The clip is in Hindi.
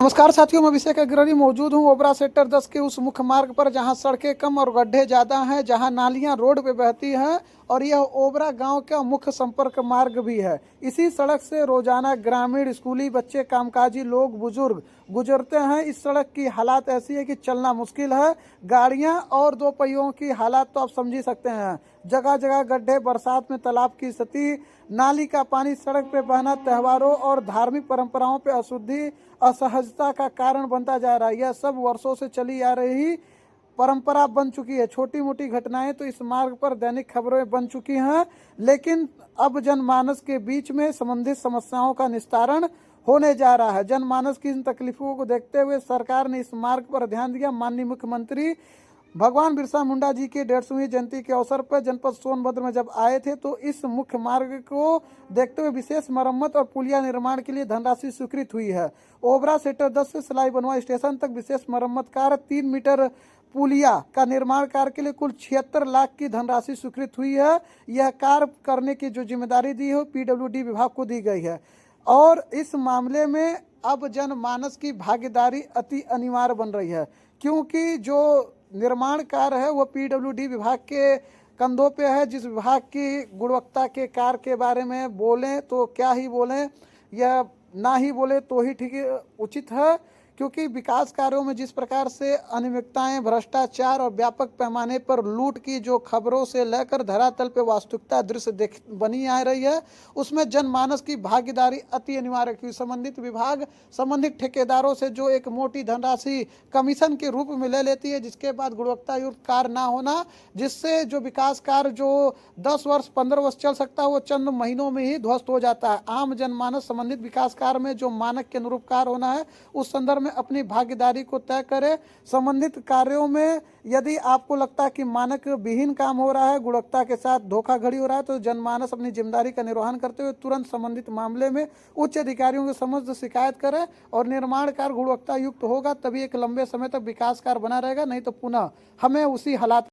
नमस्कार साथियों, मैं अभिषेक अग्रणी मौजूद हूं ओबरा सेक्टर 10 के उस मुख्य मार्ग पर जहां सड़कें कम और गड्ढे ज़्यादा हैं, जहां नालियां रोड पे बहती हैं और यह ओबरा गांव का मुख्य संपर्क मार्ग भी है। इसी सड़क से रोजाना ग्रामीण, स्कूली बच्चे, कामकाजी लोग, बुजुर्ग गुजरते हैं। इस सड़क की हालात ऐसी है कि चलना मुश्किल है। गाड़ियां और दो पहियों की हालात तो आप समझ ही सकते हैं। जगह जगह गड्ढे, बरसात में तालाब की स्थिति, नाली का पानी सड़क पे बहना त्योहारों और धार्मिक परंपराओं पे अशुद्धि, असहजता का कारण बनता जा रहा है। यह सब वर्षों से चली आ रही परंपरा बन चुकी है। छोटी मोटी घटनाएं तो इस मार्ग पर दैनिक खबरें बन चुकी हैं, लेकिन अब जनमानस के बीच में संबंधित समस्याओं का निस्तारण होने जा रहा है। जनमानस की इन तकलीफों को देखते हुए सरकार ने इस मार्ग पर ध्यान दिया। माननीय मुख्यमंत्री भगवान बिरसा मुंडा जी की 150वीं जयंती के अवसर पर जनपद सोनभद्र में जब आए थे तो इस मुख्य मार्ग को देखते हुए विशेष मरम्मत और पुलिया निर्माण के लिए धनराशि स्वीकृत हुई है। ओबरा सेक्टर 10 से सलाई बनवा स्टेशन तक विशेष मरम्मत कार्य 3 मीटर पुलिया का निर्माण कार्य के लिए कुल 76 लाख की धनराशि स्वीकृत हुई है। यह कार्य करने की जो जिम्मेदारी दी है पीडब्ल्यूडी विभाग को दी गई है और इस मामले में अब जनमानस की भागीदारी अति अनिवार्य बन रही है, क्योंकि जो निर्माण कार्य है वो पीडब्ल्यूडी विभाग के कंधों पे है। जिस विभाग की गुणवत्ता के कार्य के बारे में बोलें तो क्या ही बोलें, यह ना ही बोले तो ही ठीक उचित है, क्योंकि विकास कार्यों में जिस प्रकार से अनियमितताएं, भ्रष्टाचार और व्यापक पैमाने पर लूट की जो खबरों से लेकर धरातल पे वास्तविकता दृश्य बनी आ रही है, उसमें जनमानस की भागीदारी अति अनिवार्य है। क्योंकि संबंधित विभाग संबंधित ठेकेदारों से जो एक मोटी धनराशि कमीशन के रूप में ले लेती है, जिसके बाद गुणवत्ता युक्त कार्य ना होना, जिससे जो विकास कार्य जो 10 वर्ष 15 वर्ष चल सकता है वो चंद महीनों में ही ध्वस्त हो जाता है। आम जनमानस संबंधित विकास कार्य में जो मानक के अनुरूप कार्य होना है उस संदर्भ में अपनी भागीदारी को तय करें। संबंधित कार्यों में यदि आपको लगता है कि मानक विहीन काम हो रहा है, गुणवत्ता के साथ धोखाधड़ी हो रहा है, तो जनमानस अपनी जिम्मेदारी का निर्वहन करते हुए तुरंत संबंधित मामले में उच्च अधिकारियों के समक्ष शिकायत करें और निर्माण कार्य गुणवत्ता युक्त होगा, तभी एक लंबे समय तक विकास कार्य बना रहेगा। नहीं तो पुनः हमें उसी हालात